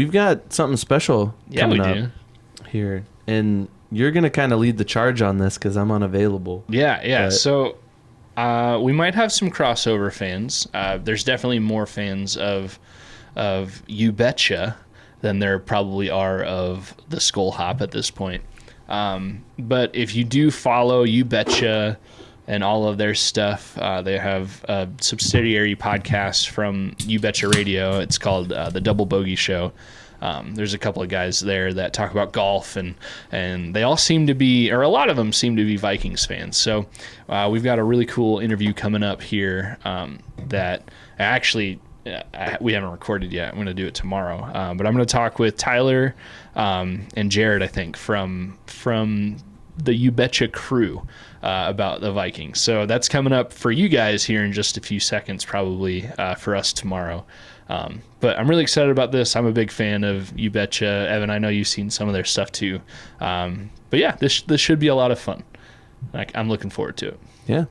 we've got something special coming up here, and you're gonna kind of lead the charge on this because I'm unavailable. Yeah. So we might have some crossover fans. There's definitely more fans of You Betcha than there probably are of the Skol Hop at this point. But if you do follow You Betcha and all of their stuff, they have a subsidiary podcast from You Betcha Radio. It's called The Double Bogey Show. There's a couple of guys there that talk about golf, and they all seem to be, or a lot of them seem to be Vikings fans. So we've got a really cool interview coming up here that actually we haven't recorded yet. I'm going to do it tomorrow. But I'm going to talk with Tyler and Jerrod, I think, from the You Betcha crew about the Vikings. So that's coming up for you guys here in just a few seconds, probably for us tomorrow. But I'm really excited about this. I'm a big fan of You Betcha. Evan, I know you've seen some of their stuff too. But yeah, this should be a lot of fun. I'm looking forward to it. Yeah.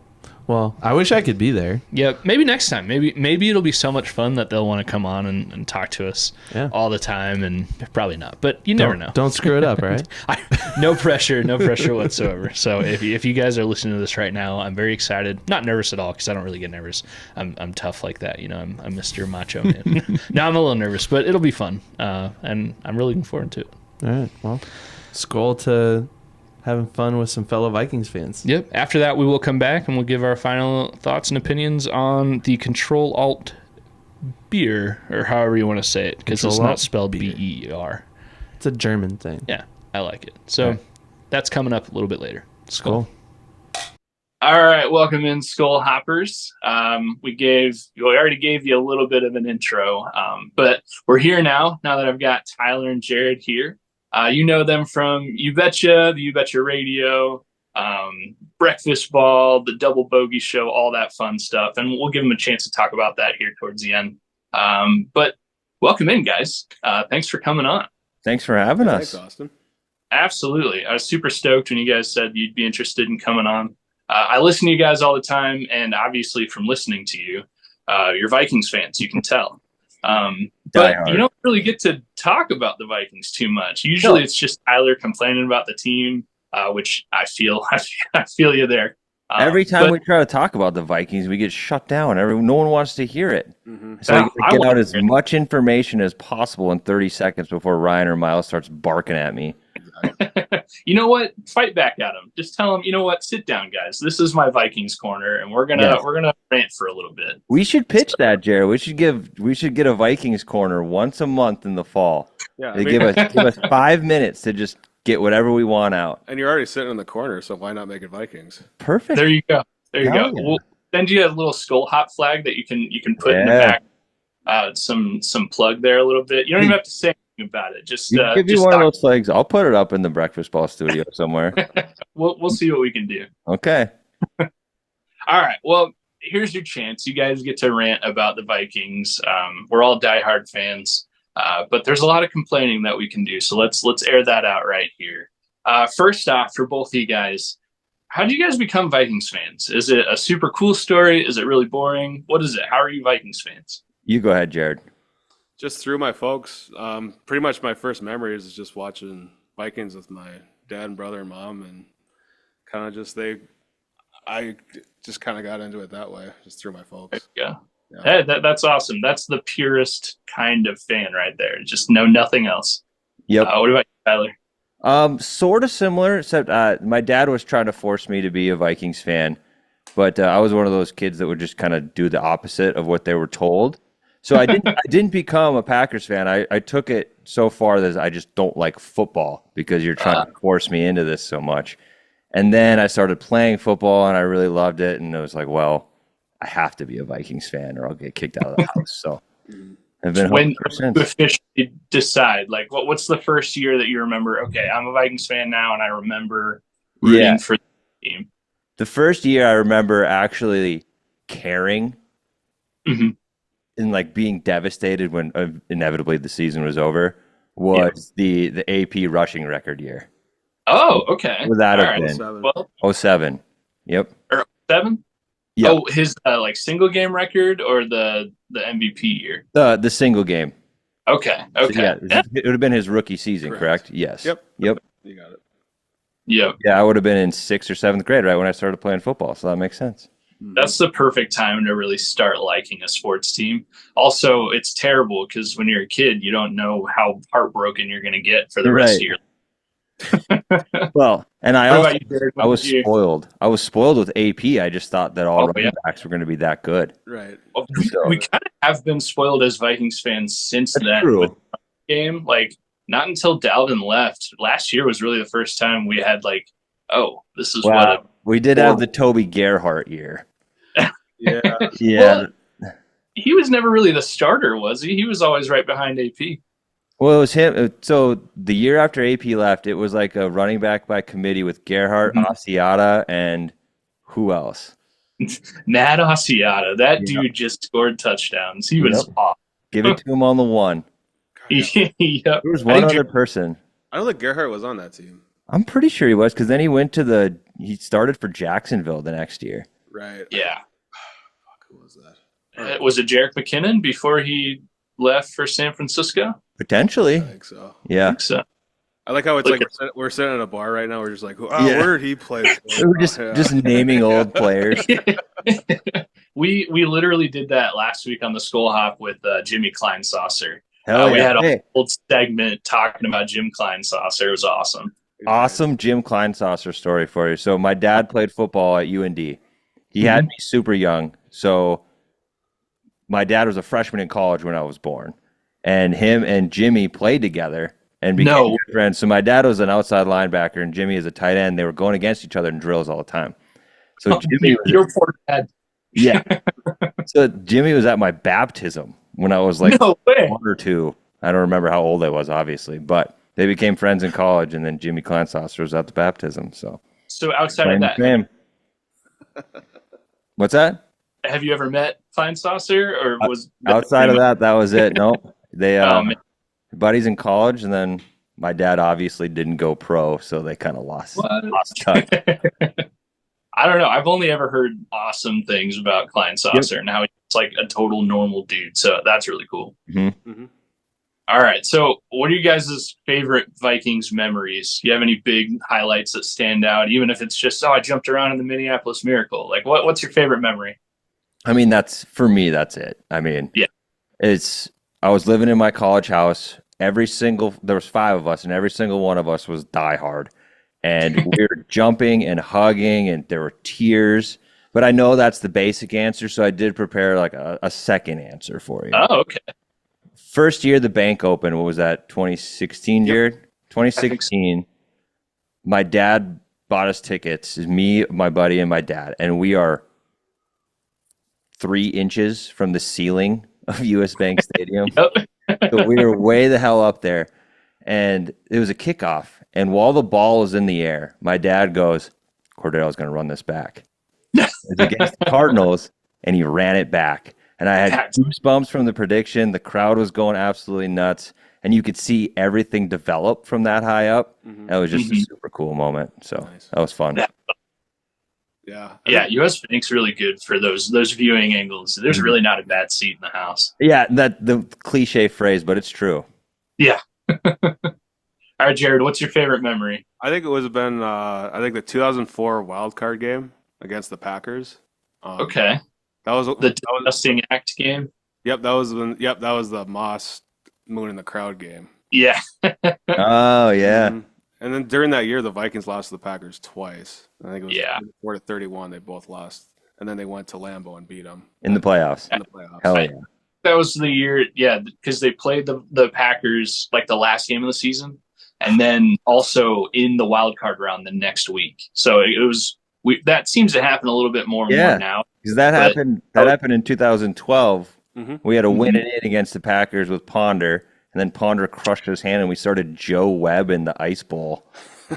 Well, I wish I could be there. Yeah, maybe next time. Maybe it'll be so much fun that they'll want to come on and talk to us all the time, and probably not. But you never know. Don't screw it up, right? No pressure whatsoever. So if you guys are listening to this right now, I'm very excited. Not nervous at all because I don't really get nervous. I'm tough like that. I'm Mr. Macho Man. Now I'm a little nervous, but it'll be fun, and I'm really looking forward to it. All right. Well, Skol to having fun with some fellow Vikings fans. Yep. After that, we will come back and we'll give our final thoughts and opinions on the Control Alt beer, or however you want to say it, because it's not spelled B-E-R. It's a German thing. Yeah, I like it. So that's coming up a little bit later. Skol. All right, welcome in, Skol Hoppers. We already gave you a little bit of an intro, but we're here now that I've got Tyler and Jerrod here. You know them from You Betcha, the You Betcha Radio, Breakfast Ball, the Double Bogey Show, all that fun stuff. And we'll give them a chance to talk about that here towards the end. But welcome in, guys. Thanks for coming on. Thanks for having us. Thanks, Austin. Absolutely. I was super stoked when you guys said you'd be interested in coming on. I listen to you guys all the time, and obviously from listening to you, you're Vikings fans, you can tell. But you don't really get to talk about the Vikings too much. Usually it's just Tyler complaining about the team, which I feel you there. Every time we try to talk about the Vikings, we get shut down. No one wants to hear it. Mm-hmm. So you get out as much information as possible in 30 seconds before Ryan or Miles starts barking at me. You know what? Fight back at them. Just tell them, you know what? Sit down, guys. This is my Vikings corner, and we're gonna rant for a little bit. We should pitch that, Jerrod. We should get a Vikings corner once a month in the fall. Yeah, give us 5 minutes to just get whatever we want out. And you're already sitting in the corner, so why not make it Vikings? Perfect. There you go. Yeah. We'll send you a little Skol Hop flag that you can put in the back. Some plug there a little bit. You don't even have to say about it. Just give you one of those flags. I'll put it up in the Breakfast Ball studio somewhere. We'll see what we can do. Okay. All right. Well, here's your chance. You guys get to rant about the Vikings. We're all diehard fans, but there's a lot of complaining that we can do. So let's air that out right here. First off, for both of you guys, how did you guys become Vikings fans? Is it a super cool story? Is it really boring? What is it? How are you Vikings fans? You go ahead, Jerrod. Just through my folks. Pretty much my first memories is just watching Vikings with my dad and brother and mom, and I just kind of got into it that way, just through my folks. Yeah. Hey, that's awesome. That's the purest kind of fan right there. Just know nothing else. Yep. What about you, Tyler? Sort of similar, except my dad was trying to force me to be a Vikings fan, but I was one of those kids that would just kind of do the opposite of what they were told. So I didn't become a Packers fan. I took it so far that I just don't like football because you're trying to force me into this so much. And then I started playing football and I really loved it. And it was like, well, I have to be a Vikings fan or I'll get kicked out of the house. So I've been when you officially decide, like, what's the first year that you remember? Okay, I'm a Vikings fan now, and I remember rooting for the team. The first year I remember actually caring. Mm-hmm. And like being devastated when inevitably the season was over was the AP rushing record year. Oh, okay. Would that have been 07? Yep. Or 07? Yep. Oh, his like single game record or the MVP year? The single game. Okay. So, yeah, it would have been his rookie season, correct? Yes. Yep. Yep. You got it. Yep. Yeah, I would have been in 6th or 7th grade, right when I started playing football. So that makes sense. That's the perfect time to really start liking a sports team. Also, it's terrible because when you're a kid, you don't know how heartbroken you're going to get for the rest of your life. Well, and I was you? spoiled. I was spoiled with AP. I just thought that all running backs were going to be that good. Right. Well, we kind of have been spoiled as Vikings fans since then. True. With the game, like not until Dalvin left. Last year was really the first time we had like, oh, this is what we did have the Toby Gerhart year. Yeah. Yeah. Well, he was never really the starter, was he? He was always right behind AP. Well, it was him. So the year after AP left, it was like a running back by committee with Gerhart, Asiata, and who else? Nat Asiata. That dude just scored touchdowns. He was off. Give it to him on the one. Yep. There was one other person. I don't think Gerhart was on that team. I'm pretty sure he was because then he started for Jacksonville the next year. Right. Yeah. Fuck, who was that? Was it Jerick McKinnon before he left for San Francisco? Potentially. I think so. Yeah. I think so. I like how it's like we're sitting at a bar right now. We're just like, where did he play? We're just naming old players. We literally did that last week on the Skol Hop with Jimmy Kleinsasser. We had a whole segment talking about Jim Kleinsasser. It was awesome. Awesome Jim Kleinsasser story for you. So my dad played football at UND. He had me super young. So my dad was a freshman in college when I was born. And him and Jimmy played together and became good friends. So my dad was an outside linebacker and Jimmy is a tight end. They were going against each other in drills all the time. So Jimmy was your poor dad. Yeah. So Jimmy was at my baptism when I was like 1 or 2. I don't remember how old I was, obviously, but they became friends in college, and then Jimmy Kleinsasser was at the baptism. So outside of that, what's that? Have you ever met Kleinsasser, or was outside of that? That was it. No, they buddies in college, and then my dad obviously didn't go pro, so they kind of lost touch. I don't know. I've only ever heard awesome things about Kleinsasser and how he's like a total normal dude. So that's really cool. Mm-hmm. Mm-hmm. All right. So what are you guys' favorite Vikings memories? Do you have any big highlights that stand out, even if it's just, I jumped around in the Minneapolis Miracle? Like, what's your favorite memory? I mean, for me, that's it. I mean, I was living in my college house. There was 5 of us, and every single one of us was diehard. And we were jumping and hugging, and there were tears. But I know that's the basic answer, so I did prepare like a second answer for you. Oh, okay. First year the bank opened, what was that, 2016, Jerrod? 2016. My dad bought us tickets. It's me, my buddy, and my dad. And we are 3 inches from the ceiling of US Bank Stadium. So we were way the hell up there. And it was a kickoff. And while the ball was in the air, my dad goes, Cordarrelle's going to run this back. It's against the Cardinals, and he ran it back. And I had goosebumps from the prediction. The crowd was going absolutely nuts. And you could see everything develop from that high up. Mm-hmm. That was just a super cool moment. So that was fun. Yeah. US Bank's really good for those viewing angles. There's really not a bad seat in the house. Yeah, the cliche phrase, but it's true. Yeah. All right, Jerrod, what's your favorite memory? I think it was the 2004 wild card game against the Packers. Okay. That was the Disgusting Act game. Yep, that was the Moss Moon in the crowd game. Yeah. Oh yeah. Mm-hmm. And then during that year, the Vikings lost to the Packers twice. I think it was 34-31. They both lost, and then they went to Lambeau and beat them in the playoffs. Hell yeah. That was the year, because they played the Packers like the last game of the season, and then also in the wild card round the next week. So it was that seems to happen a little bit more and more now. Because that happened in 2012. Mm-hmm. We had a win in against the Packers with Ponder, and then Ponder crushed his hand, and we started Joe Webb in the Ice Bowl.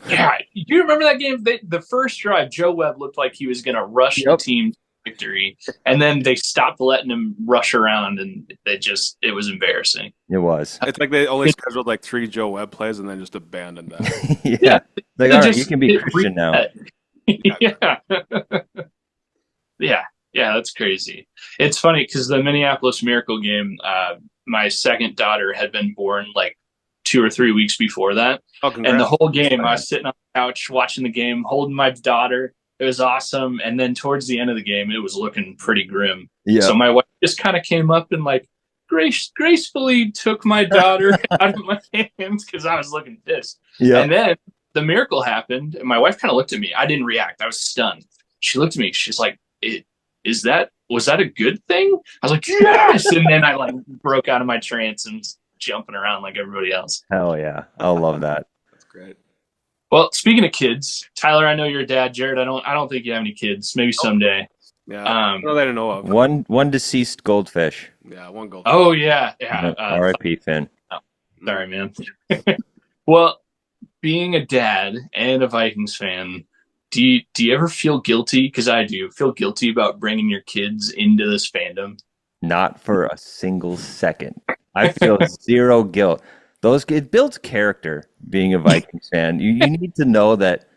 Yeah, you remember that game? The first drive, Joe Webb looked like he was going to rush the team to victory, and then they stopped letting him rush around, and it was embarrassing. It was. It's like they only scheduled like 3 Joe Webb plays and then just abandoned that. Yeah. Like, all right, you can be Christian now. Yeah, that's crazy. It's funny because the Minneapolis Miracle game, my second daughter had been born like 2 or 3 weeks before that. Oh, and the whole game, I was sitting on the couch watching the game, holding my daughter. It was awesome. And then towards the end of the game, it was looking pretty grim. Yeah. So my wife just kind of came up and like gracefully took my daughter out of my hands because I was looking pissed. Yeah. And then the miracle happened, and my wife kind of looked at me. I didn't react. I was stunned. She looked at me. She's like, was that a good thing? I was like, yes. And then I like broke out of my trance and jumping around like everybody else. Hell yeah. I love that. That's great. Well, speaking of kids, Tyler, I know you're a dad. Jerrod, I don't think you have any kids. Maybe someday. Yeah. No, they don't know of. One deceased goldfish. Yeah, one goldfish. Oh yeah. R.I.P. Finn. Oh, sorry, man. Well, being a dad and a Vikings fan, do you ever feel guilty? Because I do feel guilty about bringing your kids into this fandom. Not for a single second. I feel zero guilt. It builds character being a Vikings fan. You need to know that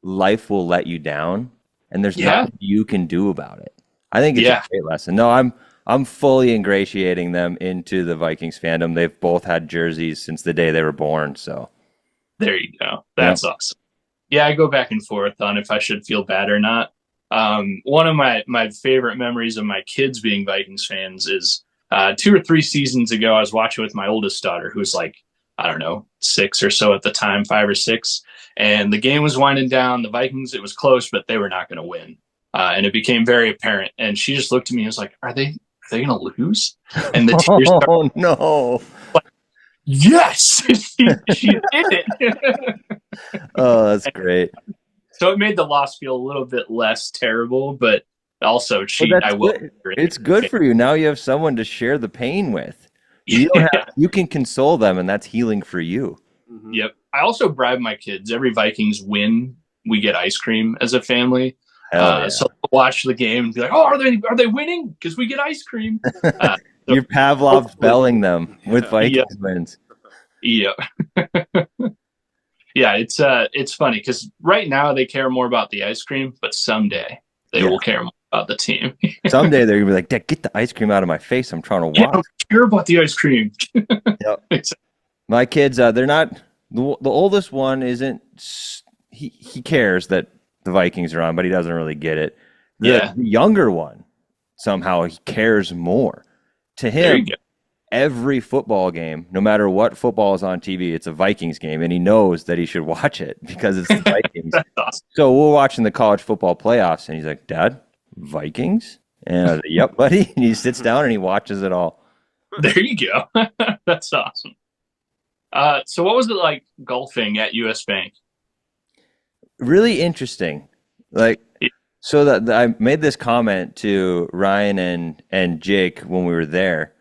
life will let you down, and there's nothing you can do about it. I think it's a great lesson. No, I'm fully ingratiating them into the Vikings fandom. They've both had jerseys since the day they were born. So there you go. That's awesome. Yeah, I go back and forth on if I should feel bad or not. One of my favorite memories of my kids being Vikings fans is 2 or 3 seasons ago, I was watching with my oldest daughter, who's like, I don't know, 6 or so at the time, 5 or 6. And the game was winding down. The Vikings, it was close, but they were not going to win. And it became very apparent. And she just looked at me and was like, are they going to lose? And the tears started. Oh, no. Like, yes, she did it. Oh, that's great. So it made the loss feel a little bit less terrible, but also it's good for you. Now you have someone to share the pain with. You can console them, and that's healing for you. Mm-hmm. Yep. I also bribe my kids. Every Vikings win, we get ice cream as a family. So we'll watch the game and be like, "Oh, are they winning? Because we get ice cream." You're Pavlov's belling them with Vikings wins. Yeah. Yeah, it's funny because right now they care more about the ice cream, but someday they will care more about the team. Someday they're gonna be like, "Dad, get the ice cream out of my face. I'm trying to watch." I don't care about the ice cream. Yep. My kids, they're not. The oldest one isn't. He cares that the Vikings are on, but he doesn't really get it. The younger one, somehow he cares more. To him, every football game, no matter what football is on TV, it's a Vikings game, and he knows that he should watch it because it's the Vikings. That's awesome. So we're watching the college football playoffs, and he's like, "Dad, Vikings?" And I was like, "Yep, buddy." And he sits down and he watches it all. There you go. That's awesome. So what was it like golfing at US Bank? Really interesting. So that I made this comment to Ryan and Jake when we were there.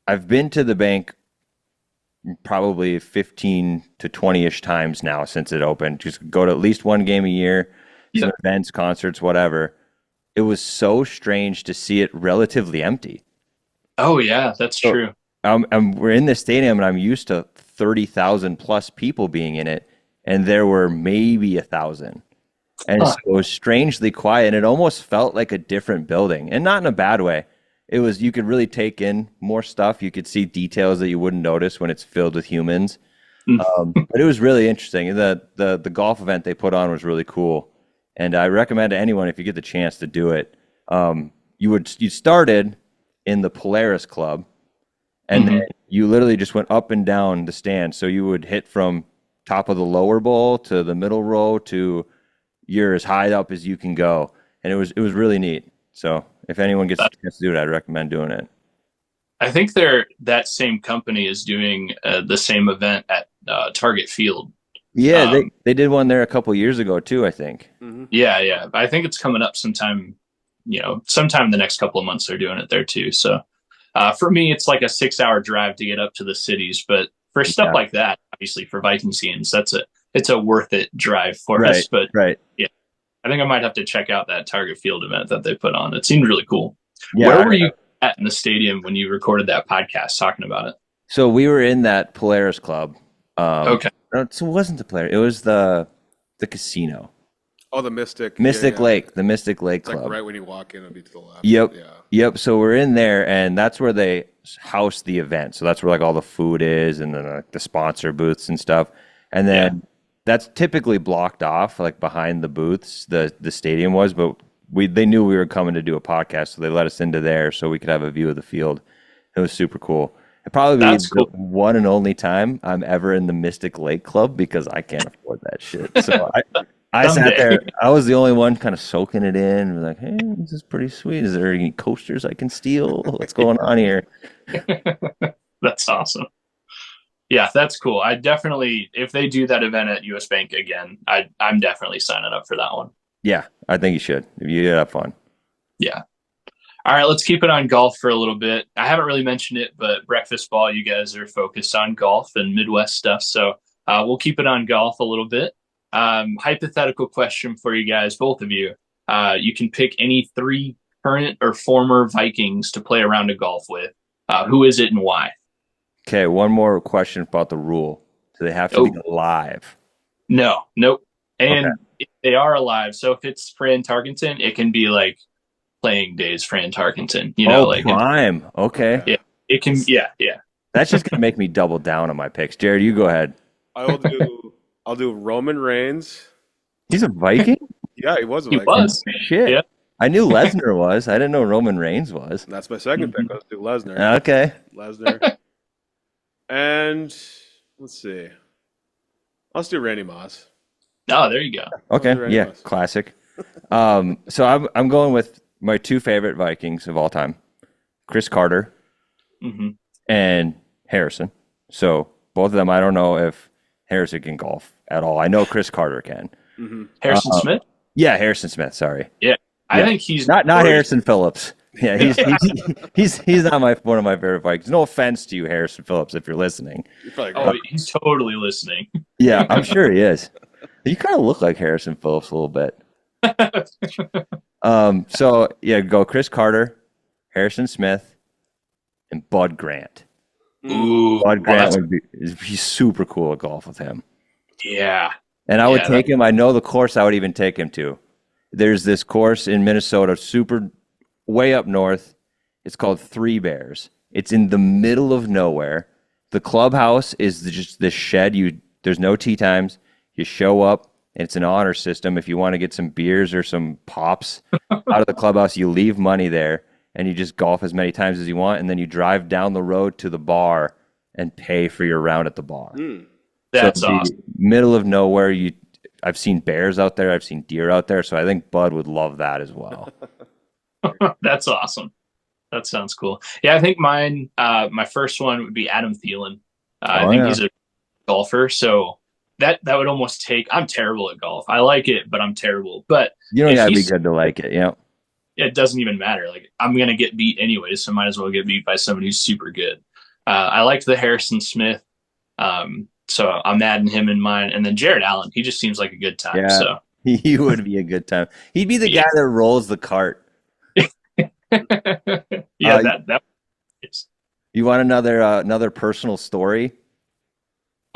I've been to the bank probably 15 to 20-ish times now since it opened. Just go to at least one game a year, some events, concerts, whatever. It was so strange to see it relatively empty. Oh, yeah, that's true. We're in the stadium, and I'm used to 30,000 plus people being in it, and there were maybe 1,000. And so it was strangely quiet, and it almost felt like a different building, and not in a bad way. It was, you could really take in more stuff. You could see details that you wouldn't notice when it's filled with humans. But it was really interesting. The golf event they put on was really cool. And I recommend to anyone, if you get the chance to do it, you started in the Polaris Club, and then you literally just went up and down the stand. So you would hit from top of the lower bowl to the middle row to you're as high up as you can go. And it was really neat. So if anyone gets a chance to do it, I'd recommend doing it. I think that same company is doing the same event at Target Field. Yeah, they did one there a couple years ago too, I think. Mm-hmm. Yeah. I think it's coming up sometime in the next couple of months they're doing it there too. So for me, it's like a 6-hour drive to get up to the cities. But for stuff like that, obviously for Vikings games, it's a worth it drive for us. But yeah, I think I might have to check out that Target Field event that they put on. It seeed really cool. Yeah, where were you at in the stadium when you recorded that podcast talking about it? So we were in that Polaris Club. Okay. So it wasn't the Polaris. It was the casino. Oh, the Mystic. Mystic yeah. Lake, the Mystic Lake It's Club. like right when you walk in, it'll be to the left. Yep. Yeah. Yep. So we're in there, and that's where they house the event. So that's where like all the food is, and then like the sponsor booths and stuff. And then that's typically blocked off, like behind the booths. The stadium was, but they knew we were coming to do a podcast, so they let us into there so we could have a view of the field. It was super cool. It probably be the one and only time I'm ever in the Mystic Lake Club because I can't afford that shit. So I sat there. I was the only one kind of soaking it in. And like, hey, this is pretty sweet. Is there any coasters I can steal? What's going on here? That's awesome. Yeah, that's cool. I definitely, if they do that event at US Bank again, I'm definitely signing up for that one. Yeah, I think you should. If you have fun. Yeah. All right, let's keep it on golf for a little bit. I haven't really mentioned it, but breakfast ball, you guys are focused on golf and Midwest stuff. So we'll keep it on golf a little bit. Hypothetical question for you guys, both of you. You can pick any 3 current or former Vikings to play a round of golf with. Who is it and why? Okay, one more question about the rule. Do they have to be alive? No, nope. And if they are alive, so if it's Fran Tarkenton, it can be like playing days Fran Tarkenton. You know, like prime. Okay. Yeah, it can. Yeah. That's just gonna make me double down on my picks. Jerrod, you go ahead. I'll do Roman Reigns. He's a Viking? Yeah, he was a Viking. Viking. Shit. Yeah. I knew Lesnar was. I didn't know Roman Reigns was. That's my second pick. Let's do Lesnar. Okay. Lesnar. And let's see. Let's do Randy Moss. Oh, there you go. Okay. Yeah, classic. So I'm going with my 2 favorite Vikings of all time, Chris Carter and Harrison. So both of them, I don't know if Harrison can golf at all. I know Chris Carter can. Harrison Smith? Yeah, Harrison Smith. Sorry. Yeah. I think he's not Harrison Phillips. Yeah, he's not one of my favorite Vikings. No offense to you, Harrison Phillips, if you're listening. He's totally listening. Yeah, I'm sure he is. You kind of look like Harrison Phillips a little bit. So yeah, go Chris Carter, Harrison Smith, and Bud Grant. Ooh, Bud Grant he's super cool at golf with him. Yeah. And I would take him. I know the course I would even take him to. There's this course in Minnesota, super way up north. It's called Three Bears. It's in the middle of nowhere. The clubhouse is just this shed. There's no tee times. You show up, and it's an honor system. If you want to get some beers or some pops out of the clubhouse, you leave money there, and you just golf as many times as you want, and then you drive down the road to the bar and pay for your round at the bar. That's awesome. Middle of nowhere. I've seen bears out there. I've seen deer out there. So I think Bud would love that as well. That's awesome. That sounds cool. Yeah, I think mine, my first one would be Adam Thielen. I think he's a golfer. So that would almost I'm terrible at golf. I like it, but I'm terrible. But you don't gotta be good to like it. Yeah. It doesn't even matter. Like I'm going to get beat anyways. So might as well get beat by somebody who's super good. I liked the Harrison Smith. So I'm adding him in mine. And then Jared Allen, he just seems like a good time. Yeah, so he would be a good time. He'd be the guy that rolls the cart. That is. You want another personal story?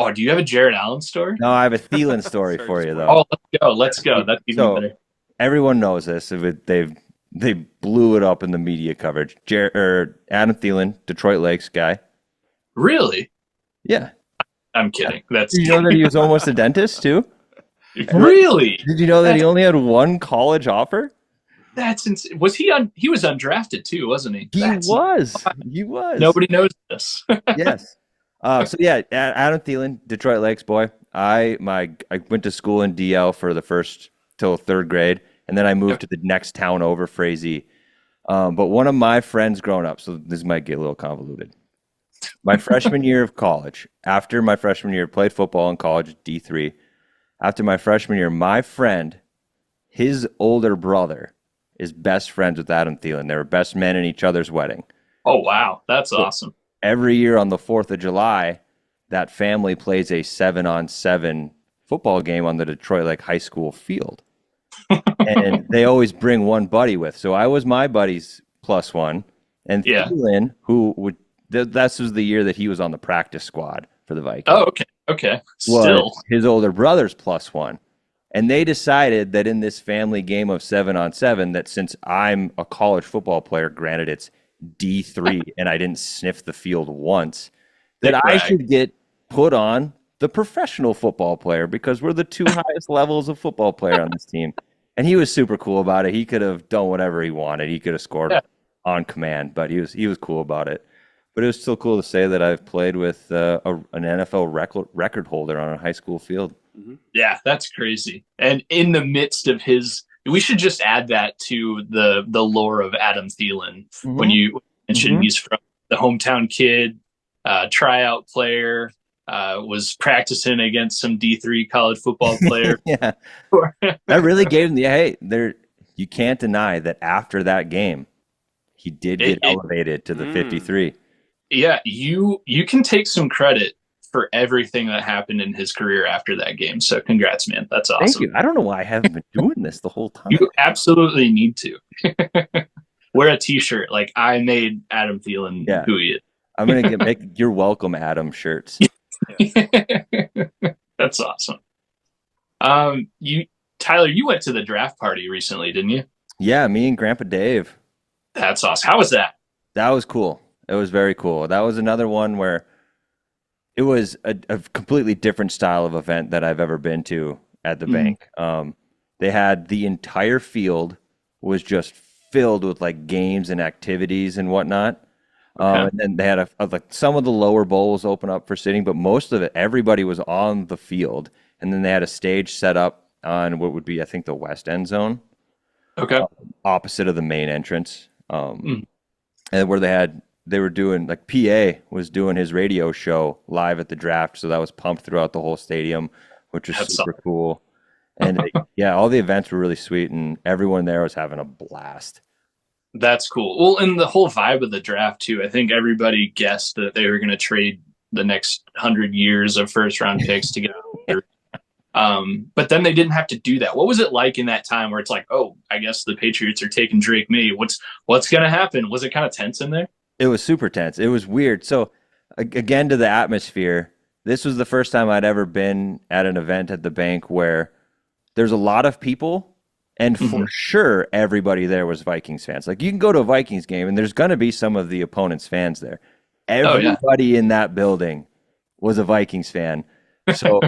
Oh, do you have a Jared Allen story? No, I have a Thielen story for you though. Oh, let's go. That's even better. Everyone knows this. They blew it up in the media coverage. Adam Thielen, Detroit Lakes guy. Really? Yeah. I'm kidding. Did you know that he was almost a dentist too? Really? Did you know that he only had one college offer? That's insane. Was he on? He was undrafted too, wasn't he? He was. Nobody knows this. Yes. So yeah, Adam Thielen, Detroit Lakes boy. I went to school in DL for the first till 3rd grade, and then I moved to the next town over, Frazee. But one of my friends growing up, so this might get a little convoluted. My freshman year of college, after my freshman year, played football in college, D3. After my freshman year, my friend, his older brother, is best friends with Adam Thielen. They were best men in each other's wedding. Oh, wow. That's awesome. Every year on the 4th of July, that family plays a 7-on-7 football game on the Detroit Lake High School field. And they always bring one buddy with. So I was my buddy's +1. And Thielen, that was the year that he was on the practice squad for the Vikings. Oh, okay. Still. His older brother's +1. And they decided that in this family game of 7-on-7, that since I'm a college football player, granted it's D3 and I didn't sniff the field once, that I should get put on the professional football player because we're the two highest levels of football player on this team. And he was super cool about it. He could have done whatever he wanted. He could have scored on command, but he was cool about it. But it was still cool to say that I've played with an NFL record holder on a high school field. Yeah, that's crazy. And in the midst of we should just add that to the lore of Adam Thielen. When you mentioned he's from the hometown kid, tryout player, was practicing against some D3 college football player. Yeah, that really gave him you can't deny that after that game, he did get elevated to the 53. Yeah, you can take some credit for everything that happened in his career after that game. So congrats, man. That's awesome. Thank you. I don't know why I haven't been doing this the whole time. You absolutely need to. Wear a t-shirt like I made Adam Thielen who he is. I'm going to make You're Welcome, Adam shirts. That's awesome. Tyler, you went to the draft party recently, didn't you? Yeah, me and Grandpa Dave. That's awesome. How was that? That was cool. It was very cool. That was another one where it was a completely different style of event that I've ever been to at the bank. They had the entire field was just filled with like games and activities and whatnot. And then they had like some of the lower bowls open up for sitting, but most of it, everybody was on the field. And then they had a stage set up on what would be, I think, the west end zone. Okay. Opposite of the main entrance. And where they were doing, like, PA was doing his radio show live at the draft. So that was pumped throughout the whole stadium, which was super cool. And all the events were really sweet, and everyone there was having a blast. That's cool. Well, and the whole vibe of the draft too. I think everybody guessed that they were going to trade the next 100 years of first round picks to get but then they didn't have to do that. What was it like in that time where it's like, oh, I guess the Patriots are taking Drake May. What's going to happen? Was it kind of tense in there? It was super tense. It was weird. So again, to the atmosphere, this was the first time I'd ever been at an event at the bank where there's a lot of people, and for sure everybody there was Vikings fans. Like, you can go to a Vikings game and there's going to be some of the opponent's fans there. Everybody in that building was a Vikings fan. So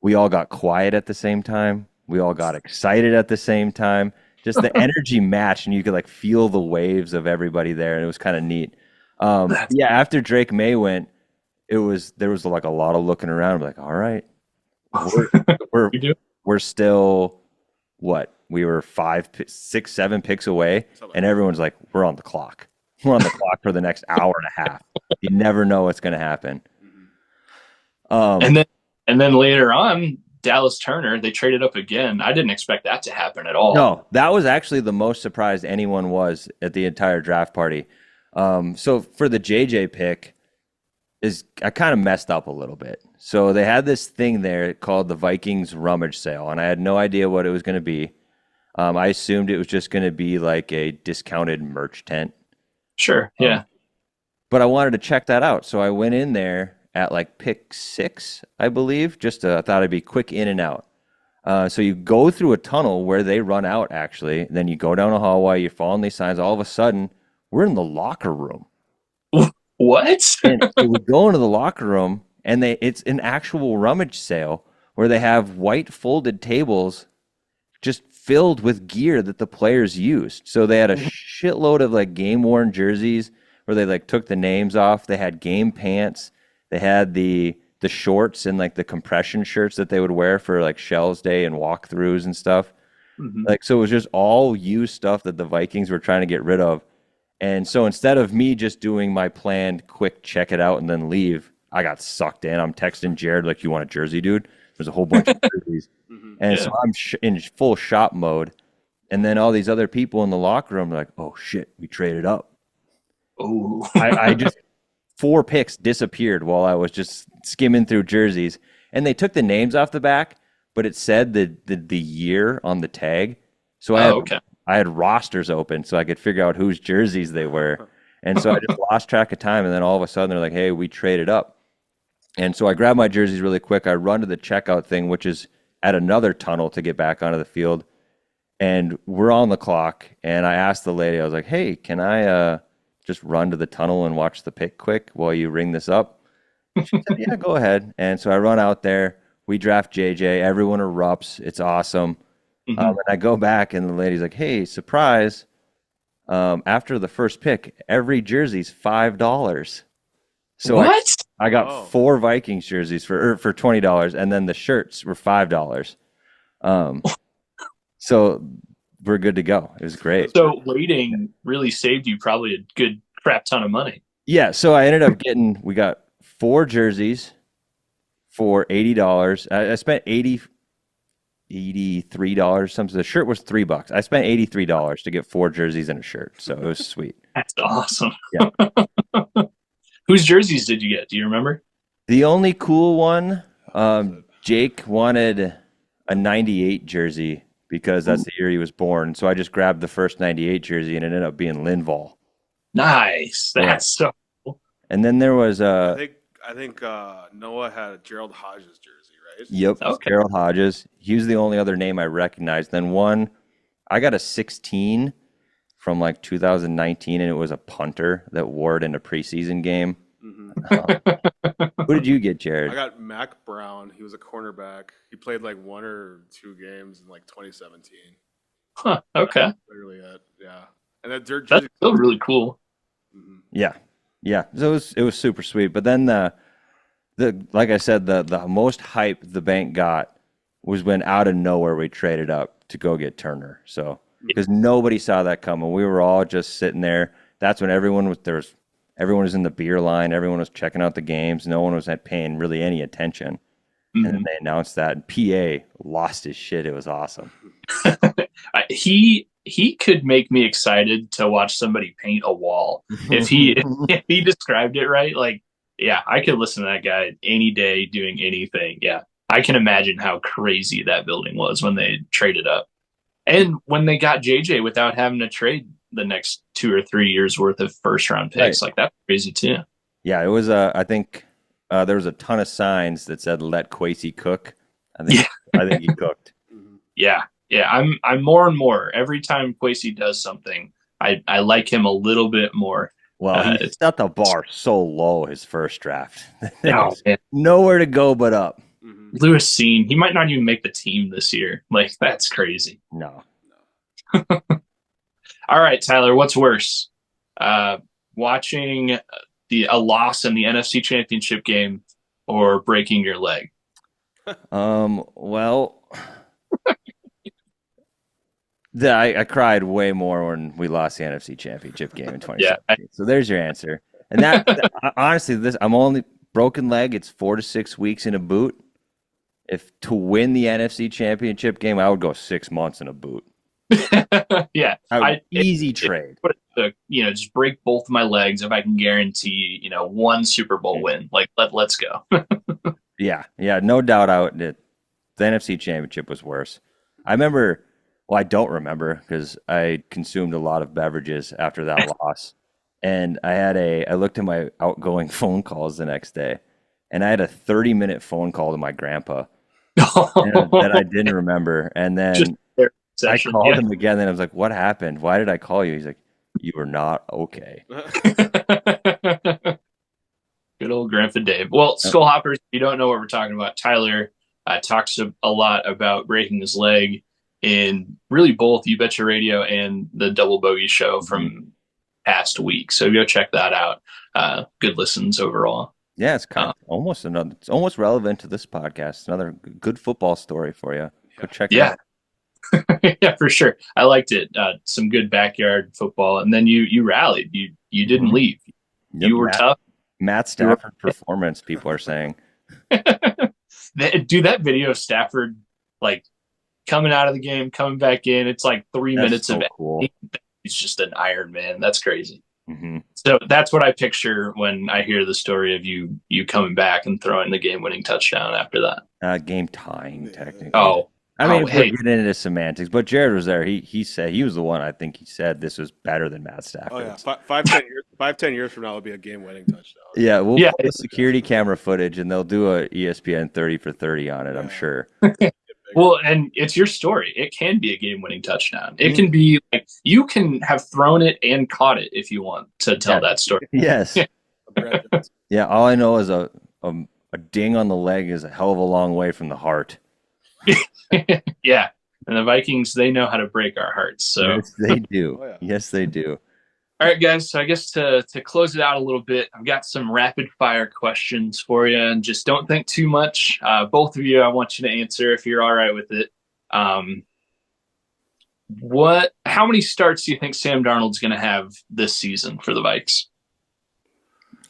we all got quiet at the same time. We all got excited at the same time. Just the energy matched, and you could like feel the waves of everybody there, and it was kind of neat. After Drake May went, there was like a lot of looking around. Like, all right, we're still what? We were 5, 6, 7 picks away, and everyone's like, we're on the clock. We're on the clock for the next hour and a half. You never know what's going to happen. And then later on, Dallas Turner, they traded up again. I didn't expect that to happen at all. No, that was actually the most surprised anyone was at the entire draft party. So for the JJ pick, I kind of messed up a little bit. So they had this thing there called the Vikings rummage sale, and I had no idea what it was going to be. I assumed it was just going to be like a discounted merch tent. Sure, yeah. But I wanted to check that out, so I went in there at like pick 6, I believe. I thought I'd be quick in and out. So you go through a tunnel where they run out, actually. Then you go down a hallway, you follow these signs. All of a sudden, we're in the locker room. What? And so we go into the locker room, and it's an actual rummage sale where they have white folded tables just filled with gear that the players used. So they had a shitload of like game-worn jerseys where they like took the names off. They had game pants. They had the shorts and like the compression shirts that they would wear for like Shells Day and walkthroughs and stuff. Like, so it was just all used stuff that the Vikings were trying to get rid of. And so instead of me just doing my planned quick check it out and then leave, I got sucked in. I'm texting Jerrod like, you want a jersey, dude? There's a whole bunch of jerseys. And so I'm in full shop mode. And then all these other people in the locker room are like, oh shit, we traded up. Oh, I just 4 picks disappeared while I was just skimming through jerseys, and they took the names off the back, but it said the year on the tag. So I had rosters open so I could figure out whose jerseys they were. And so I just lost track of time, and then all of a sudden they're like, hey, we traded up. And so I grabbed my jerseys really quick. I run to the checkout thing, which is at another tunnel to get back onto the field. And we're on the clock. And I asked the lady, I was like, hey, can I just run to the tunnel and watch the pick quick while you ring this up? She said, yeah, go ahead. And so I run out there. We draft JJ. Everyone erupts. It's awesome. And I go back, and the lady's like, hey, surprise. After the first pick, every jersey's $5. So what? I got 4 Vikings jerseys for $20, and then the shirts were $5. So we're good to go. It was great. So waiting really saved you probably a good crap ton of money. Yeah, so I ended up we got 4 jerseys for $80. I spent $83 something. The shirt was $3. I spent $83 to get 4 jerseys and a shirt. So it was sweet. That's awesome. Yeah. Whose jerseys did you get? Do you remember? The only cool one, Jake wanted a 98 jersey because that's the year he was born. So I just grabbed the first 98 jersey, and it ended up being Linval. Nice. That's so cool. And then there was I think Noah had a Gerald Hodges jersey, right? Yep, Okay. Gerald Hodges. He was the only other name I recognized. Then I got a 16 from like 2019, and it was a punter that wore it in a preseason game. Who did you get, Jerrod? I got Mac Brown. He was a cornerback. He played like 1 or 2 games in like 2017. Huh, okay. Literally it, yeah. And that dirt That's jersey. still really cool. Yeah. So it was super sweet. But then the like I said, the most hype the bank got was when out of nowhere we traded up to go get Turner. So because nobody saw that coming, we were all just sitting there. That's when everyone was in the beer line. Everyone was checking out the games. No one was paying really any attention. And then they announced that, and PA lost his shit. It was awesome. He could make me excited to watch somebody paint a wall. If he described it right, like, yeah, I could listen to that guy any day doing anything. Yeah, I can imagine how crazy that building was when they traded up. And when they got JJ without having to trade the next 2 or 3 years worth of first round picks, like that's crazy too. Yeah, it was. I think there was a ton of signs that said "Let Kwesi cook." I think he cooked. Yeah. I'm more and more every time Kwesi does something, I like him a little bit more. Well, he set the bar so low his first draft. Oh, man. Nowhere to go but up. Lewis Seen, he might not even make the team this year. Like, that's crazy. No. All right, Tyler, what's worse? Watching a loss in the NFC Championship game or breaking your leg? Well, I cried way more when we lost the NFC Championship game in 2017. So there's your answer. And that honestly, I'm only broken leg. It's 4 to 6 weeks in a boot. If to win the NFC Championship game, I would go 6 months in a boot. Yeah, easy trade. Just break both of my legs if I can guarantee, one Super Bowl win. Like, let's go. Yeah, no doubt. The NFC Championship was worse. I remember. Well, I don't remember because I consumed a lot of beverages after that loss, and I looked at my outgoing phone calls the next day, and I had a 30-minute phone call to my grandpa that I didn't remember, and then I called him again, and I was like, "What happened? Why did I call you?" He's like, "You were not okay." Good old Grandpa Dave. Well, Skol Hoppers, if you don't know what we're talking about, Tyler talks a lot about breaking his leg in really both You Betcha Radio and the Double Bogey Show from past week. So go check that out. Good listens overall. Yeah, it's kind of it's almost relevant to this podcast. Another good football story for you. Go check it out. Yeah, for sure. I liked it. Some good backyard football, and then you rallied. You didn't leave. Yep, You were tough. Matt Stafford performance, people are saying. Do that video of Stafford like coming out of the game, coming back in. It's like 3 minutes of cool. He's just an Iron Man. That's crazy. Mm-hmm. So that's what I picture when I hear the story of you coming back and throwing the game-winning touchdown after that. Game tying, technically. We're getting into semantics, but Jerrod was there. He said he was the one. I think he said this was better than Matt Stafford. Oh yeah, 10 years from now it'll be a game-winning touchdown. Yeah, we'll put the security camera footage, and they'll do a ESPN 30 for 30 on it. I'm sure. Well, and it's your story. It can be a game-winning touchdown. It can be like you can have thrown it and caught it if you want to tell that story. Yes. Yeah, all I know is a ding on the leg is a hell of a long way from the heart. Yeah, and the Vikings, they know how to break our hearts. So yes, they do. Oh, yeah. Yes, they do. All right, guys. So I guess to close it out a little bit, I've got some rapid fire questions for you, and just don't think too much. Both of you, I want you to answer if you're all right with it. How many starts do you think Sam Darnold's going to have this season for the Vikes?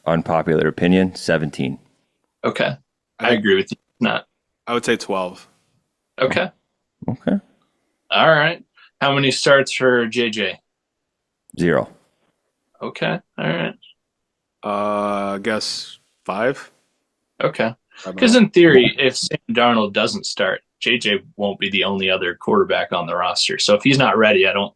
Unpopular opinion, 17. Okay. I agree with you. Not. I would say 12. Okay. Okay. All right. How many starts for JJ? 0. Okay. All right. I guess 5. Okay. Because in theory, if Sam Darnold doesn't start, JJ won't be the only other quarterback on the roster. So if he's not ready, I don't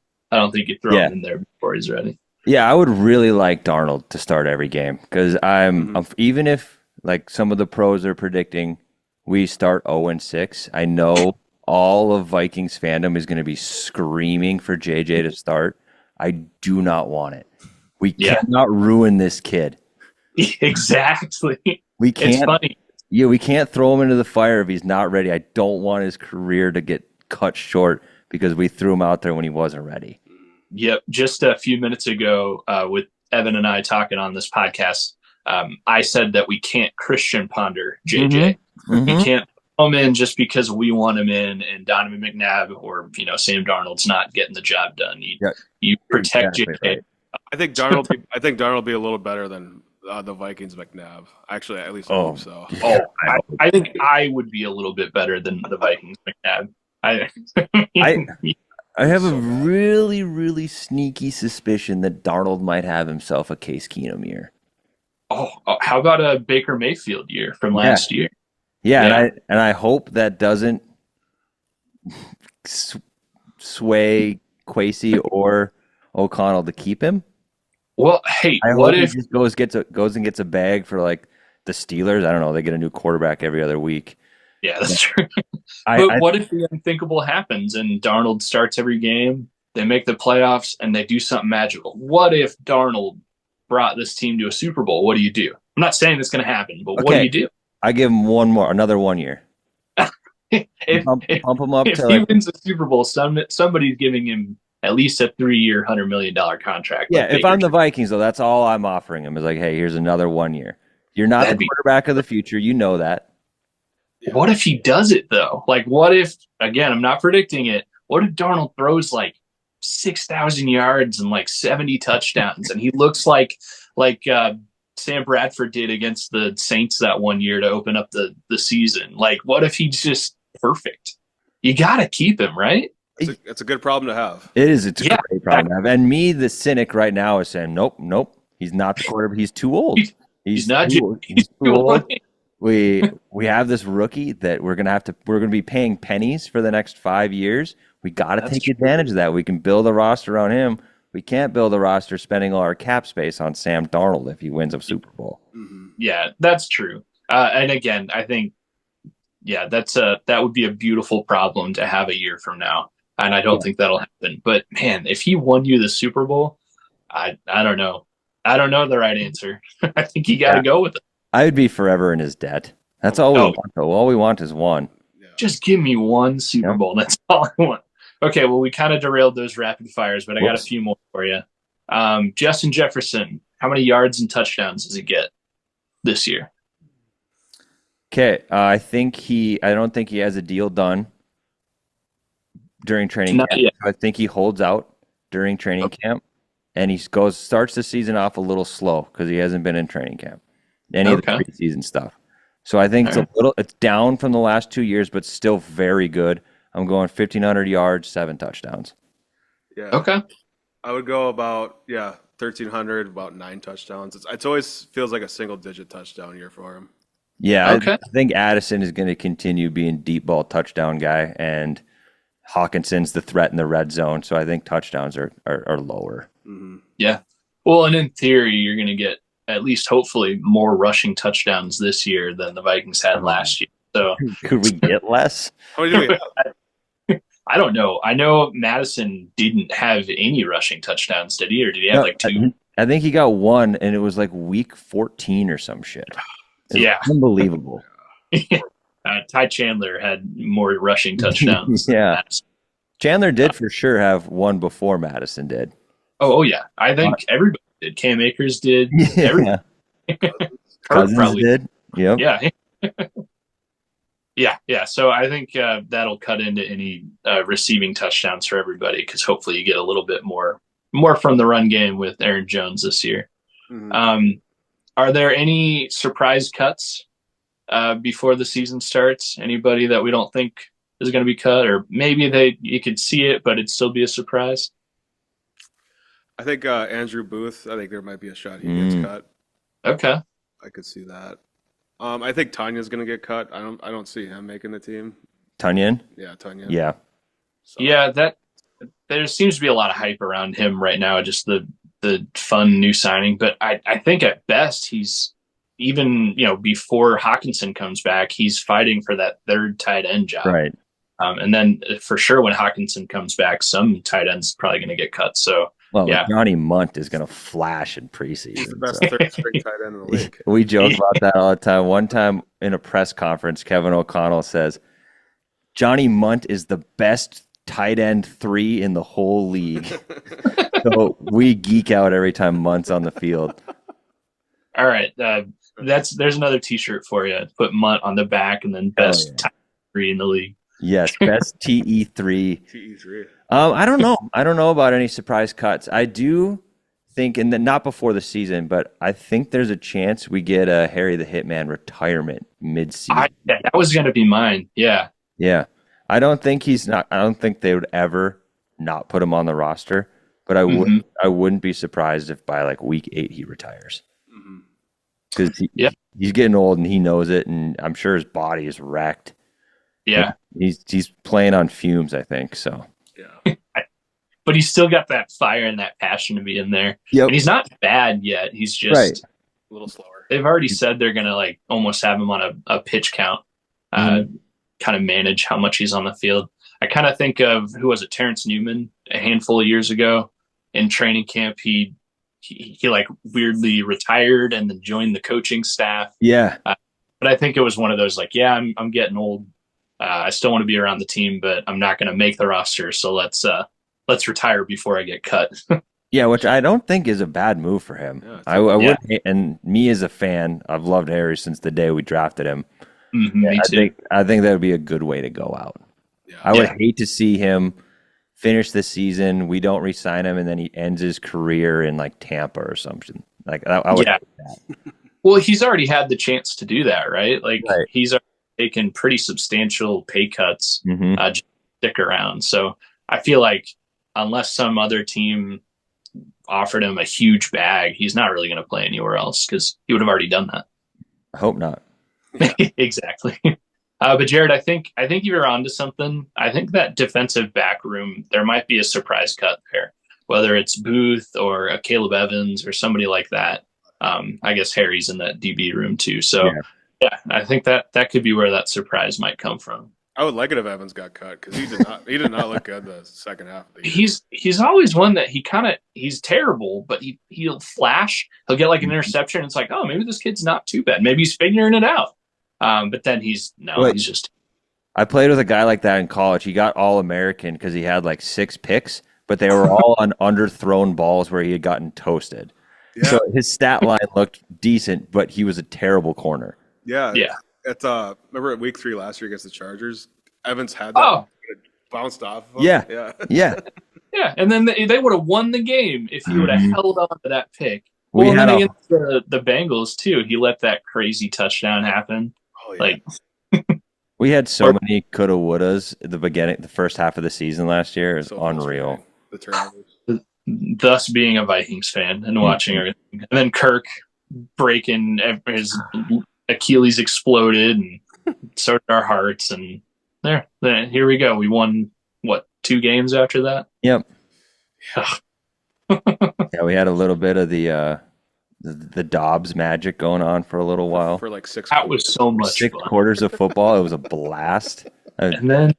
think you throw him in there before he's ready. Yeah, I would really like Darnold to start every game because I'm even if like some of the pros are predicting we start 0-6, I know all of Vikings fandom is going to be screaming for JJ to start. I do not want it. We cannot ruin this kid. Exactly. We can't. It's funny. Yeah, we can't throw him into the fire if he's not ready. I don't want his career to get cut short because we threw him out there when he wasn't ready. Yep. Just a few minutes ago, with Evan and I talking on this podcast, I said that we can't Christian ponder JJ. We can't throw him in just because we want him in, and Donovan McNabb or Sam Darnold's not getting the job done. You protect JJ. Right. I think Darnold will be a little better than the Vikings McNabb. Actually, at least I hope so. I think I would be a little bit better than the Vikings McNabb. I have a really, really sneaky suspicion that Darnold might have himself a Case Keenum year. Oh, how about a Baker Mayfield year from last year? Yeah, and I hope that doesn't sway Kwesi or O'Connell to keep him. Well, hey, what if he just goes and gets a bag for like the Steelers? I don't know. They get a new quarterback every other week. Yeah, that's true. But what if the unthinkable happens and Darnold starts every game, they make the playoffs, and they do something magical? What if Darnold brought this team to a Super Bowl? What do you do? I'm not saying it's going to happen, but what do you do? I give him another 1 year. Pump him up. If he wins the Super Bowl, somebody's giving him at least a 3-year, $100 million contract. Yeah, if I'm the Vikings, though, that's all I'm offering him is like, hey, here's another 1 year. You're not the quarterback of the future. You know that. What if he does it, though? Like, what if, again, I'm not predicting it, what if Darnold throws like 6,000 yards and like 70 touchdowns, and he looks like Sam Bradford did against the Saints that 1 year to open up the season? Like, what if he's just perfect? You got to keep him, right? It's a good problem to have. It is. It's a great problem to have. And me, the cynic right now, is saying, nope. He's not the quarterback. He's too old. He's too old. We have this rookie that we're gonna be paying pennies for the next 5 years. We got to take advantage of that. We can build a roster around him. We can't build a roster spending all our cap space on Sam Darnold if he wins a Super Bowl. Mm-hmm. Yeah, that's true. And again, I think, that would be a beautiful problem to have a year from now. And I don't think that'll happen. But man, if he won you the Super Bowl, I don't know. I don't know the right answer. I think you got to go with it. I would be forever in his debt. That's all we want, though. All we want is one. Just give me one Super Bowl. That's all I want. Okay, well, we kind of derailed those rapid fires, but I got a few more for you. Justin Jefferson, how many yards and touchdowns does he get this year? Okay, I don't think he has a deal done during training camp. Yet. I think he holds out during training camp, and he starts the season off a little slow because he hasn't been in training camp. Any of the preseason stuff. So I think it's down from the last 2 years, but still very good. I'm going 1,500 yards, 7 touchdowns. Yeah. Okay. I would go about 1,300, about 9 touchdowns. It always feels like a single-digit touchdown year for him. Yeah, I think Addison is going to continue being deep ball touchdown guy, and Hawkinson's the threat in the red zone. So I think touchdowns are lower. Mm-hmm. Yeah. Well, and in theory, you're going to get at least hopefully more rushing touchdowns this year than the Vikings had last year. So Could we get less? How many do we have? I don't know. I know Madison didn't have any rushing touchdowns, did he? Or did he have No, like 2? I think he got one, and it was like week 14 or some shit. Yeah. Unbelievable. Ty Chandler had more rushing touchdowns. Yeah. Chandler did for sure have one before Madison did. Oh yeah. I think everybody did. Cam Akers did. Yeah. Cousins probably did. Yep. Yeah. Yeah. So I think that'll cut into any receiving touchdowns for everybody because hopefully you get a little bit more from the run game with Aaron Jones this year. Mm-hmm. Are there any surprise cuts before the season starts? Anybody that we don't think is going to be cut, or maybe you could see it, but it'd still be a surprise? I think Andrew Booth. I think there might be a shot he gets cut. Okay, I could see that. I think Tanya's going to get cut. I don't see him making the team. Tunyon? Yeah, Tanya. Yeah. So. Yeah, there seems to be a lot of hype around him right now. Just the fun new signing, but I think at best he's even before Hawkinson comes back, he's fighting for that third tight end job. Right. And then for sure when Hawkinson comes back, some tight end's probably going to get cut. So. Well, yeah. Johnny Munt is going to flash in preseason. He's the best third string tight end in the league. We joke about that all the time. One time in a press conference, Kevin O'Connell says, Johnny Munt is the best tight end 3 in the whole league. So we geek out every time Munt's on the field. All right. There's another t-shirt for you. Put Munt on the back and then best tight end 3 in the league. Yes, best TE3. TE3. I don't know. I don't know about any surprise cuts. I do think, and then not before the season, but I think there's a chance we get a Harry the Hitman retirement mid-season. That was going to be mine. Yeah. Yeah. I don't think they would ever not put him on the roster, but I wouldn't be surprised if by like week 8 he retires. Because he's getting old and he knows it, and I'm sure his body is wrecked. Yeah. He's playing on fumes, I think, so. Yeah. But he's still got that fire and that passion to be in there. Yep. And he's not bad yet. He's just a little slower. They've already said they're going to like almost have him on a pitch count, kind of manage how much he's on the field. I kind of think of, who was it, Terrence Newman a handful of years ago in training camp. He like weirdly retired and then joined the coaching staff. Yeah. But I think it was one of those like, yeah, I'm getting old. I still want to be around the team, but I'm not going to make the roster. So let's retire before I get cut. Yeah, which I don't think is a bad move for him. Yeah, I would, and me as a fan, I've loved Harry since the day we drafted him. Me too. I think that would be a good way to go out. Yeah. I would hate to see him finish the season. We don't re-sign him, and then he ends his career in like Tampa or something. Like I would hate that. Well, he's already had the chance to do that, right? Like he's already taken pretty substantial pay cuts just to stick around. So I feel like unless some other team offered him a huge bag, he's not really going to play anywhere else because he would have already done that. I hope not. Exactly. But Jerrod, I think you're onto something. I think that defensive back room, there might be a surprise cut there, whether it's Booth or a Caleb Evans or somebody like that. I guess Harry's in that DB room too. So yeah, I think that could be where that surprise might come from. I would like it if Evans got cut because he did not look good the second half of the year. He's always one that he's terrible, but he'll flash. He'll get like an interception. It's like, oh, maybe this kid's not too bad. Maybe he's figuring it out. But then he's just. I played with a guy like that in college. He got All-American because he had like 6 picks, but they were all on underthrown balls where he had gotten toasted. Yeah. So his stat line looked decent, but he was a terrible corner. Yeah. Remember at week 3 last year against the Chargers, Evans had that bounced off of him. Yeah. And then they would have won the game if he would have held on to that pick. Against the Bengals too, he let that crazy touchdown happen. Oh yeah. We had so many coulda wouldas at the beginning, the first half of the season last year. It was unreal. The turnovers. Thus being a Vikings fan and watching everything, and then Kirk breaking his Achilles exploded, and so did our hearts. And here we go. We won 2 games after that. Yep. Yeah, we had a little bit of the the Dobbs magic going on for a little while. For like 6 That was so much Six fun. quarters of football. It was a blast. And then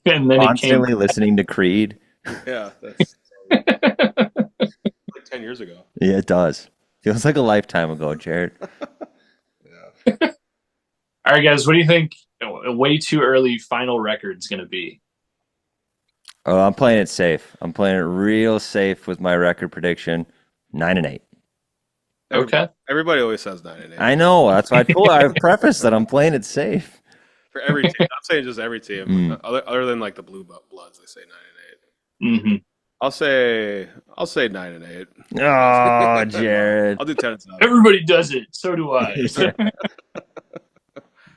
and then Constantly listening to Creed. Yeah, that's like 10 years ago. Yeah, it does. Feels like a lifetime ago, Jerrod. All right, guys, what do you think a way too early final record's going to be? Oh, I'm playing it safe. I'm playing it real safe with my record prediction, 9-8. Okay. Everybody always says 9-8. I know. That's why I prefaced that I'm playing it safe. For every team. I'm saying just every team. Other than like the Blue Bloods, they say 9-8. Mm-hmm. I'll say 9-8. Oh, Jerrod. I'll do 10-7. Everybody does it. So do I.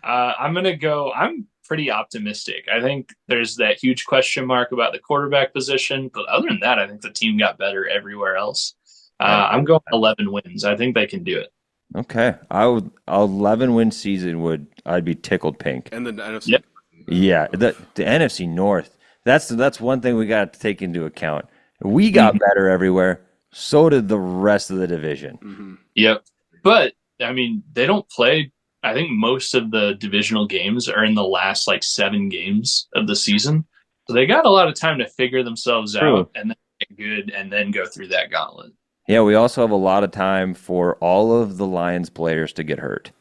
I'm pretty optimistic. I think there's that huge question mark about the quarterback position, but other than that, I think the team got better everywhere else. I'm going 11 wins. I think they can do it. Okay. 11-win season I'd be tickled pink. And the NFC. Yep. Yeah, the NFC North. That's one thing we got to take into account. We got better everywhere. So did the rest of the division. Mm-hmm. Yep. But I mean, they don't play. I think most of the divisional games are in the last like 7 games of the season. So they got a lot of time to figure themselves out and then get good and then go through that gauntlet. Yeah, we also have a lot of time for all of the Lions players to get hurt.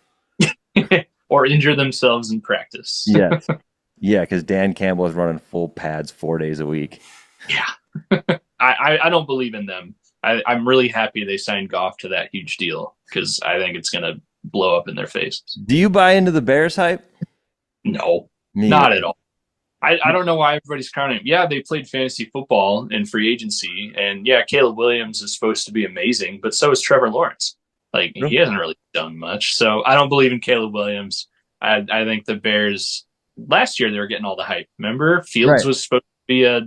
Or injure themselves in practice. Yes. Yeah, because Dan Campbell is running full pads 4 days a week. Yeah. I don't believe in them. I'm really happy they signed Goff to that huge deal because I think it's going to blow up in their face. Do you buy into the Bears hype? No, not at all. I don't know why everybody's counting. Yeah, they played fantasy football in free agency. And yeah, Caleb Williams is supposed to be amazing, but so is Trevor Lawrence. Like, he hasn't really done much. So I don't believe in Caleb Williams. I think the Bears, last year they were getting all the hype. Remember? Fields was supposed to be a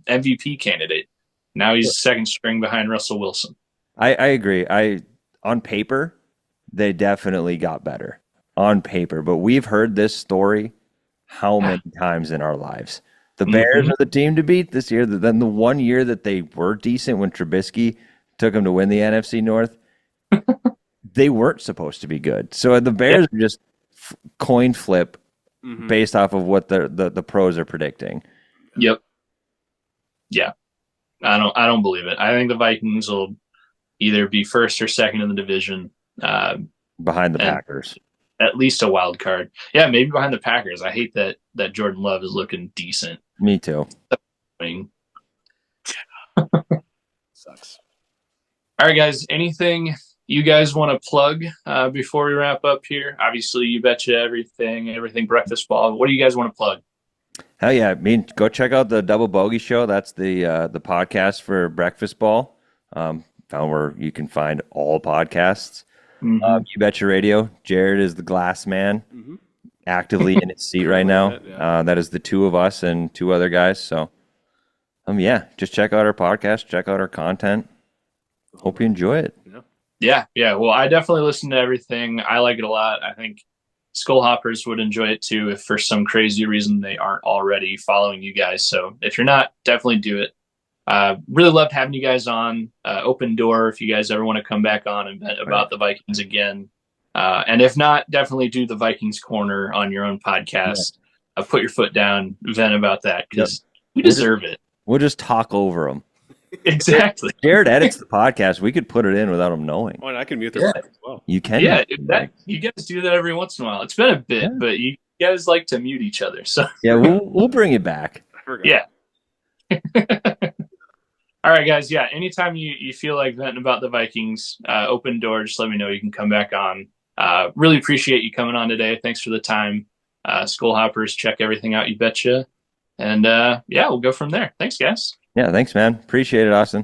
MVP candidate. Now he's second string behind Russell Wilson. I agree. On paper, they definitely got better. On paper. But we've heard this story how many times in our lives? The Bears are the team to beat this year. Then the one year that they were decent when Trubisky took them to win the NFC North, they weren't supposed to be good. So the Bears are just coin flip based off of what the pros are predicting. Yep. Yeah. I don't believe it. I think the Vikings will either be first or second in the division. Behind the Packers. At least a wild card. Yeah, maybe behind the Packers. I hate that Jordan Love is looking decent. Me too. Sucks. All right, guys. Anything you guys want to plug before we wrap up here? Obviously, you betcha everything breakfast ball. What do you guys want to plug? Hell yeah. Go check out the Double Bogey Show. That's the podcast for breakfast ball. Found where you can find all podcasts. You Betcha Radio. Jerrod is the glass man, actively in his seat right now. That is the two of us and 2 other guys. So, just check out our podcast. Check out our content. Hope you enjoy it. Yeah. Well, I definitely listen to everything. I like it a lot. I think Skol Hoppers would enjoy it too if for some crazy reason they aren't already following you guys. So if you're not, definitely do it. Really loved having you guys on. Open door if you guys ever want to come back on and vent about the Vikings again. And if not, definitely do the Vikings Corner on your own podcast. Put your foot down, vent about that because we deserve it. We'll just talk over them. Exactly. Jerrod edits the podcast. We could put it in without him knowing. Oh, and I can mute this as well. You can. Yeah, you guys do that every once in a while. It's been a bit, but you guys like to mute each other. So yeah, we'll bring it back. Yeah. All right, guys. Yeah, anytime you feel like venting about the Vikings, open door, just let me know. You can come back on. Really appreciate you coming on today. Thanks for the time. Skol Hoppers, check everything out, you betcha. And we'll go from there. Thanks, guys. Yeah, thanks, man. Appreciate it, Austin.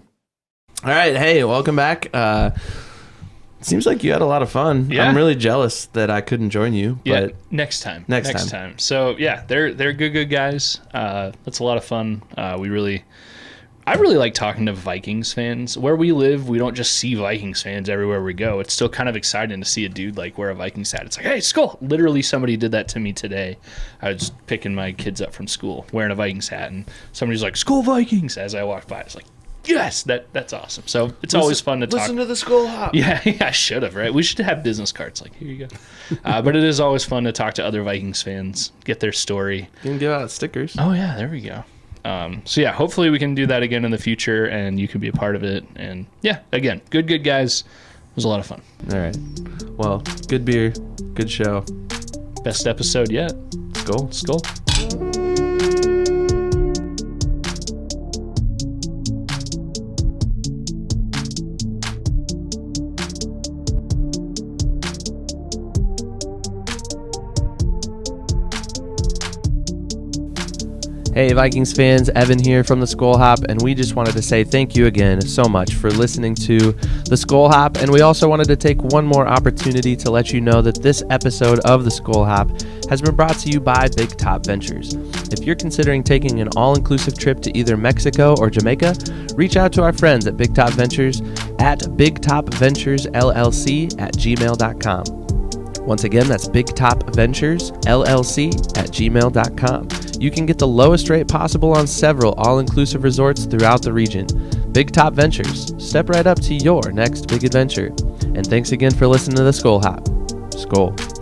All right. Hey, welcome back. Seems like you had a lot of fun. Yeah. I'm really jealous that I couldn't join you. Yeah, But next time. Next time. So yeah, they're good guys. That's a lot of fun. I really like talking to Vikings fans. Where we live, we don't just see Vikings fans everywhere we go. It's still kind of exciting to see a dude like wear a Vikings hat. It's like, hey, Skol. Literally, somebody did that to me today. I was picking my kids up from school wearing a Vikings hat, and somebody's like, Skol Vikings, as I walked by. It's like, yes, that's awesome. So it's always fun to talk. Listen to the Skol Hop. Yeah, I should have, right? We should have business cards like, here you go. But it is always fun to talk to other Vikings fans, get their story. You can give out stickers. Oh, yeah, there we go. So, yeah, hopefully we can do that again in the future, and you can be a part of it. And, yeah, again, good guys. It was a lot of fun. All right. Well, good beer, good show. Best episode yet. Skol. Hey Vikings fans, Evan here from the Skol Hop, and we just wanted to say thank you again so much for listening to the Skol Hop, and we also wanted to take one more opportunity to let you know that this episode of the Skol Hop has been brought to you by Big Top Ventures. If you're considering taking an all-inclusive trip to either Mexico or Jamaica, reach out to our friends at Big Top Ventures at bigtopventuresllc@gmail.com. Once again, that's bigtopventuresllc@gmail.com. You can get the lowest rate possible on several all-inclusive resorts throughout the region. Big Top Ventures. Step right up to your next big adventure. And thanks again for listening to the Skol Hop. Skol.